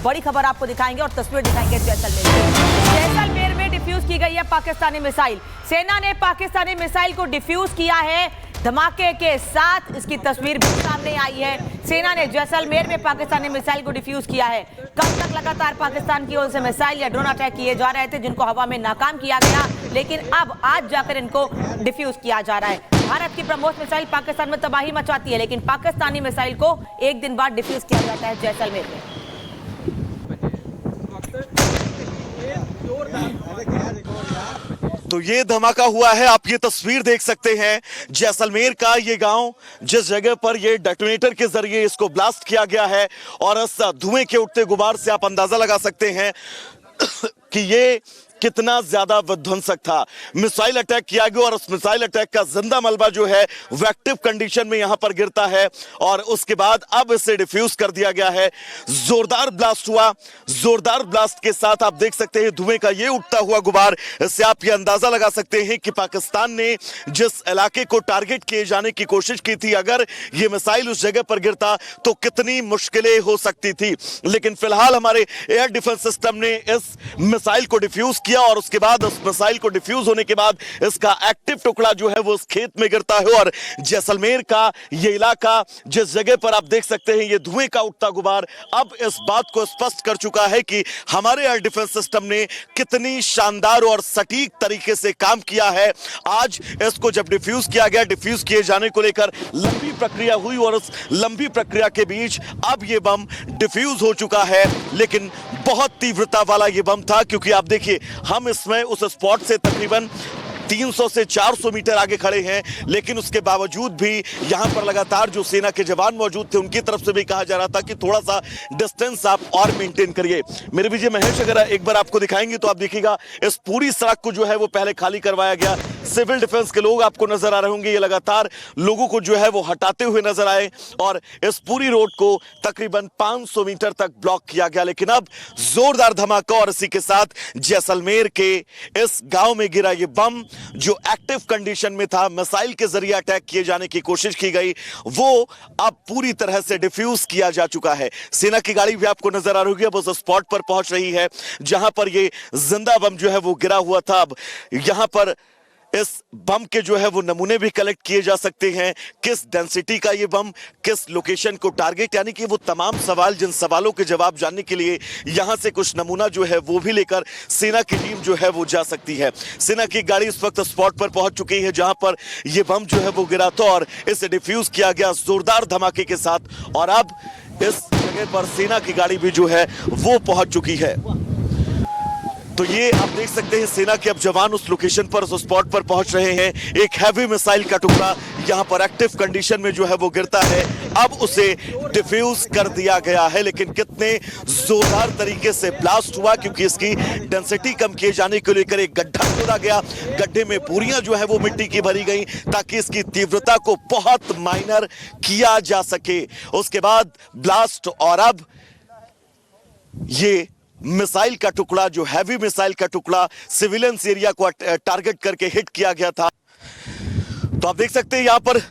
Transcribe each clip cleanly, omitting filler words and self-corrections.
बड़ी खबर आपको दिखाएंगे और तस्वीर दिखाएंगे जैसलमेर में डिफ्यूज की गई है पाकिस्तानी मिसाइल। सेना ने पाकिस्तानी मिसाइल को डिफ्यूज किया है धमाके के साथ। इसकी तस्वीर भी सामने आई है। सेना ने जैसलमेर में पाकिस्तानी मिसाइल को डिफ्यूज किया है। कब तक लगातार पाकिस्तान की ओर से मिसाइल या ड्रोन अटैक किए जा रहे थे जिनको हवा में नाकाम किया गया, लेकिन अब आज जाकर इनको डिफ्यूज किया जा रहा है। भारत की ब्रह्मोस मिसाइल पाकिस्तान में तबाही मचाती है, लेकिन पाकिस्तानी मिसाइल को एक दिन बाद डिफ्यूज किया जाता है जैसलमेर में। तो ये धमाका हुआ है, आप ये तस्वीर देख सकते हैं जैसलमेर का ये गांव, जिस जगह पर ये डेटोनेटर के जरिए इसको ब्लास्ट किया गया है। और इस धुएं के उठते गुबार से आप अंदाजा लगा सकते हैं कि ये कितना ज्यादा विध्वंसक था। मिसाइल अटैक किया गया और उस मिसाइल अटैक का जिंदा मलबा जो है वो एक्टिव कंडीशन में यहां पर गिरता है और उसके बाद अब इसे डिफ्यूज कर दिया गया है। जोरदार ब्लास्ट हुआ। जोरदार ब्लास्ट के साथ आप देख सकते हैं धुएं का ये उठता हुआ गुबार। इससे आप ये अंदाजा लगा सकते हैं कि पाकिस्तान ने जिस इलाके को टारगेट किए जाने की कोशिश की थी, अगर ये मिसाइल उस जगह पर गिरता तो कितनी मुश्किलें हो सकती थी। लेकिन फिलहाल हमारे एयर डिफेंस सिस्टम ने इस मिसाइल को डिफ्यूज और उसके बाद उस मिसाइल को डिफ्यूज होने के बाद इसका एक्टिव टुकड़ा जो है वो उस खेत में गिरता है। और जैसलमेर का ये इलाका, जिस जगह पर आप देख सकते हैं ये धुएं का उठता गुबार, अब इस बात को स्पष्ट कर चुका है कि हमारे एयर डिफेंस सिस्टम ने कितनी शानदार और सटीक तरीके से काम किया है। आज इसको जब डिफ्यूज किया गया, डिफ्यूज किए जाने को लेकर लंबी प्रक्रिया हुई और उस लंबी प्रक्रिया के बीच अब ये बम डिफ्यूज हो चुका है। लेकिन बहुत तीव्रता वाला ये बम था, क्योंकि आप देखिए हम इसमें उस स्पॉट से तकरीबन 300 से 400 मीटर आगे खड़े हैं, लेकिन उसके बावजूद भी यहां पर लगातार जो सेना के जवान मौजूद थे उनकी तरफ से भी कहा जा रहा था कि थोड़ा सा डिस्टेंस आप और मेंटेन करिए। मेरे विजय महेश अगर एक बार आपको दिखाएंगे तो आप देखिएगा इस पूरी सड़क को जो है वो पहले खाली करवाया गया। सिविल डिफेंस के लोग आपको नजर आ रहे होंगे, ये लगातार लोगों को जो है वो हटाते हुए नजर आए और इस पूरी रोड को तकरीबन 500 मीटर तक ब्लॉक किया गया। लेकिन अब जोरदार धमाका और इसी के साथ जैसलमेर के इस गांव में गिरा ये बम जो एक्टिव कंडीशन में था, मिसाइल के जरिए अटैक किए जाने की कोशिश की गई, वो अब पूरी तरह से डिफ्यूज किया जा चुका है। सेना की गाड़ी भी आपको नजर आ रही होगी, अब उस स्पॉट पर पहुंच रही है जहां पर ये जिंदा बम जो है वो गिरा हुआ था। अब यहां पर इस बम के जो है वो नमूने भी कलेक्ट किए जा सकते हैं, किस डेंसिटी का ये बम, किस लोकेशन को टारगेट, यानी कि वो तमाम सवाल, जिन सवालों के जवाब जानने के लिए यहां से कुछ नमूना जो है वो भी लेकर सेना की टीम जो है वो जा सकती है। सेना की गाड़ी इस वक्त स्पॉट पर पहुंच चुकी है जहां पर ये बम जो है वो गिरा था और इसे डिफ्यूज किया गया जोरदार धमाके के साथ। और अब इस जगह पर सेना की गाड़ी भी जो है वो पहुंच चुकी है। तो ये आप देख सकते हैं सेना के अब जवान उस लोकेशन पर, उस स्पॉट पर पहुंच रहे हैं। एक हैवी मिसाइल का टुकड़ा यहां पर एक्टिव कंडीशन में जो है वो गिरता है, अब उसे डिफ्यूज कर दिया गया है। लेकिन कितने जोरदार तरीके से ब्लास्ट हुआ, क्योंकि इसकी डेंसिटी कम किए जाने को लेकर एक गड्ढा खोदा गया, गड्ढे में बोरियां जो है वो मिट्टी की भरी गई ताकि इसकी तीव्रता को बहुत माइनर किया जा सके। उसके बाद ब्लास्ट और अब ये मिसाइल का टुकड़ा, जो हैवी मिसाइल का टुकड़ा सिविलियंस एरिया को टारगेट करके हिट किया गया था। तो आप देख सकते हैं यहां पर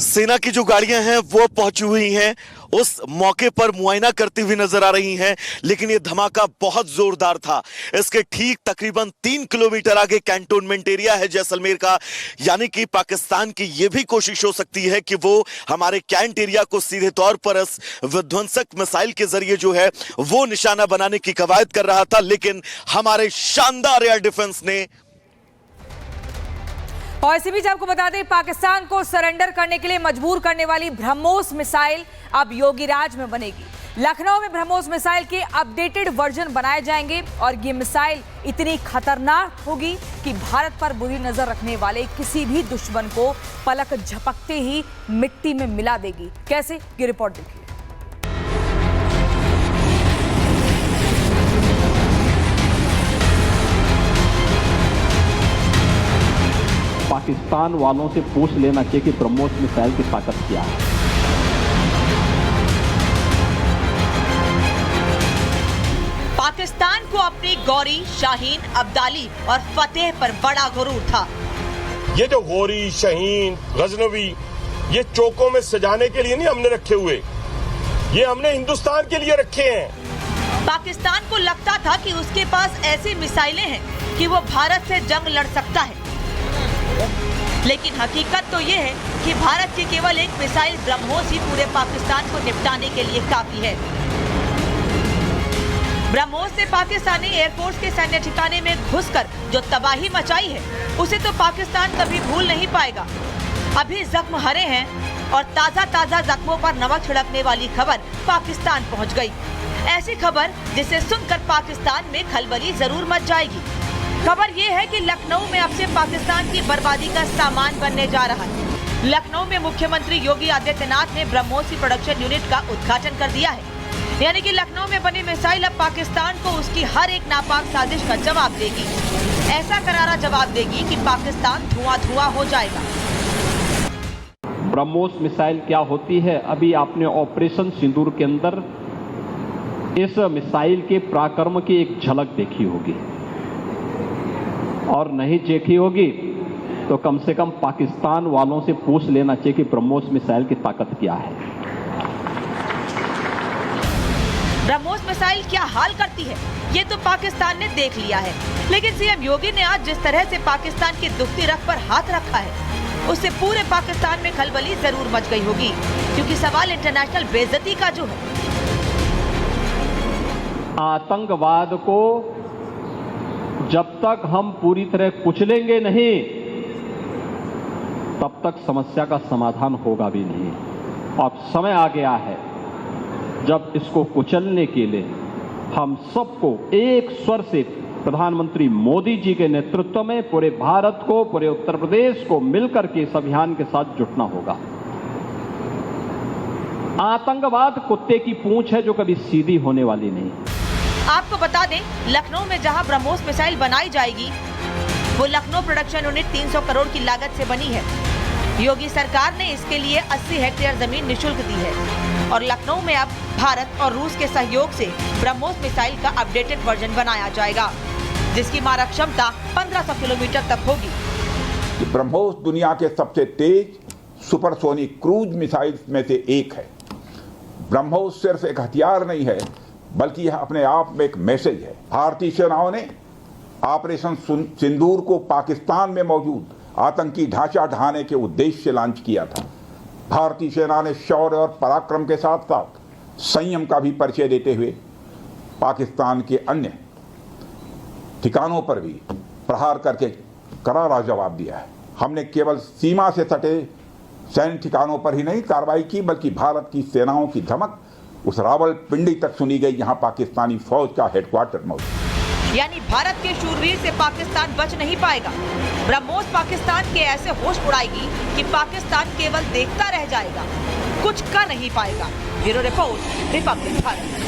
सेना की जो गाड़ियां हैं वो पहुंची हुई हैं, उस मौके पर मुआयना करती हुई नजर आ रही हैं। लेकिन ये धमाका बहुत जोरदार था। इसके ठीक तकरीबन 3 किलोमीटर आगे कैंटोनमेंट एरिया है जैसलमेर का, यानी कि पाकिस्तान की यह भी कोशिश हो सकती है कि वो हमारे कैंट एरिया को सीधे तौर पर इस विध्वंसक मिसाइल के जरिए जो है वो निशाना बनाने की कवायद कर रहा था। लेकिन हमारे शानदार एयर डिफेंस ने, और इसी बीच आपको बता दें, पाकिस्तान को सरेंडर करने के लिए मजबूर करने वाली ब्रह्मोस मिसाइल अब योगीराज में बनेगी। लखनऊ में ब्रह्मोस मिसाइल के अपडेटेड वर्जन बनाए जाएंगे और ये मिसाइल इतनी खतरनाक होगी कि भारत पर बुरी नजर रखने वाले किसी भी दुश्मन को पलक झपकते ही मिट्टी में मिला देगी। कैसे, ये रिपोर्ट देखिए। पाकिस्तान वालों से पूछ लेना चाहिए कि ब्रह्मोस मिसाइल की ताकत क्या है। पाकिस्तान को अपनी गौरी, शाहीन, अब्दाली और फतेह पर बड़ा गुरूर था। ये जो गौरी, शाहीन, गजनवी, ये चौकों में सजाने के लिए नहीं हमने रखे हुए, ये हमने हिंदुस्तान के लिए रखे हैं। पाकिस्तान को लगता था कि उसके पास ऐसी मिसाइलें हैं कि वो भारत से जंग लड़ सकता है, लेकिन हकीकत तो ये है कि भारत की केवल एक मिसाइल ब्रह्मोस ही पूरे पाकिस्तान को निपटाने के लिए काफी है। ब्रह्मोस से पाकिस्तानी एयरफोर्स के सैन्य ठिकाने में घुसकर जो तबाही मचाई है, उसे तो पाकिस्तान कभी भूल नहीं पाएगा। अभी जख्म हरे हैं और ताजा जख्मों पर नमक छिड़कने वाली खबर पाकिस्तान पहुंच गई। ऐसी खबर जिसे सुनकर पाकिस्तान में खलबली जरूर मच जाएगी। खबर ये है कि लखनऊ में अब से पाकिस्तान की बर्बादी का सामान बनने जा रहा है। लखनऊ में मुख्यमंत्री योगी आदित्यनाथ ने ब्रह्मोस की प्रोडक्शन यूनिट का उद्घाटन कर दिया है। यानी कि लखनऊ में बनी मिसाइल अब पाकिस्तान को उसकी हर एक नापाक साजिश का जवाब देगी। ऐसा करारा जवाब देगी कि पाकिस्तान धुआं हो जाएगा। ब्रह्मोस मिसाइल क्या होती है, अभी आपने ऑपरेशन सिंदूर के अंदर इस मिसाइल के पराक्रम की एक झलक देखी होगी, और नहीं देखी होगी तो कम से कम पाकिस्तान वालों से पूछ लेना चाहिए कि ब्रह्मोस मिसाइल की ताकत क्या है। ब्रह्मोस मिसाइल क्या हाल करती है, ये तो पाकिस्तान ने देख लिया है। लेकिन सीएम योगी ने आज जिस तरह से पाकिस्तान की दुखती रग पर हाथ रखा है, उससे पूरे पाकिस्तान में खलबली जरूर मच गई होगी, क्योंकि सवाल इंटरनेशनल बेइज्जती का जो है। आतंकवाद को जब तक हम पूरी तरह कुचलेंगे नहीं, तब तक समस्या का समाधान होगा भी नहीं। अब समय आ गया है जब इसको कुचलने के लिए हम सबको एक स्वर से प्रधानमंत्री मोदी जी के नेतृत्व में पूरे भारत को, पूरे उत्तर प्रदेश को मिलकर के इस अभियान के साथ जुटना होगा। आतंकवाद कुत्ते की पूंछ है जो कभी सीधी होने वाली नहीं। आपको बता दें, लखनऊ में जहां ब्रह्मोस मिसाइल बनाई जाएगी, वो लखनऊ प्रोडक्शन यूनिट 300 करोड़ की लागत से बनी है। योगी सरकार ने इसके लिए 80 हेक्टेयर जमीन निशुल्क दी है और लखनऊ में अब भारत और रूस के सहयोग से ब्रह्मोस मिसाइल का अपडेटेड वर्जन बनाया जाएगा, जिसकी मारक क्षमता 1500 किलोमीटर तक होगी। ब्रह्मोस दुनिया के सबसे तेज सुपरसोनिक क्रूज मिसाइल्स में से एक है। ब्रह्मोस सिर्फ एक हथियार नहीं है, बल्कि यह अपने आप में एक मैसेज है। भारतीय सेनाओं ने ऑपरेशन सिंदूर को पाकिस्तान में मौजूद आतंकी ढांचा ढहाने के उद्देश्य से लॉन्च किया था। भारतीय सेना ने शौर्य और पराक्रम के साथ साथ संयम का भी परिचय देते हुए पाकिस्तान के अन्य ठिकानों पर भी प्रहार करके करारा जवाब दिया है। हमने केवल सीमा से सटे सैन्य ठिकानों पर ही नहीं कार्रवाई की, बल्कि भारत की सेनाओं की धमक उस रावलपिंडी तक सुनी गई, जहां पाकिस्तानी फौज का हेडक्वार्टर मौजूद। यानी भारत के शूरवीर से पाकिस्तान बच नहीं पाएगा। ब्रह्मोस पाकिस्तान के ऐसे होश उड़ाएगी कि पाकिस्तान केवल देखता रह जाएगा, कुछ कर नहीं पाएगा। Bureau report, Republic Bharat.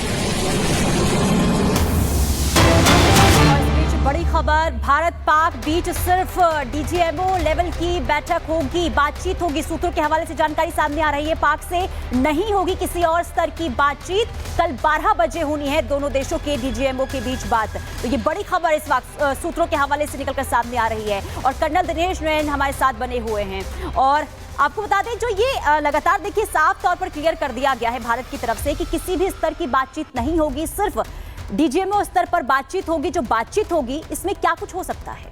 बड़ी खबर, भारत पाक बीच सिर्फ डीजीएमओ लेवल की बैठक होगी, बातचीत होगी। सूत्रों के हवाले से जानकारी सामने आ रही है, पाक से नहीं होगी किसी और स्तर की बातचीत। कल 12 बजे होनी है दोनों देशों के डीजीएमओ के बीच बात। तो ये बड़ी खबर इस वक्त सूत्रों के हवाले से निकलकर सामने आ रही है और कर्नल दिनेश नैन हमारे साथ बने हुए हैं। और आपको बता दें, जो ये लगातार देखिए साफ तौर पर क्लियर कर दिया गया है भारत की तरफ से कि किसी भी स्तर की बातचीत नहीं होगी, सिर्फ डीजीएमओ स्तर पर बातचीत होगी। जो बातचीत होगी इसमें क्या कुछ हो सकता है?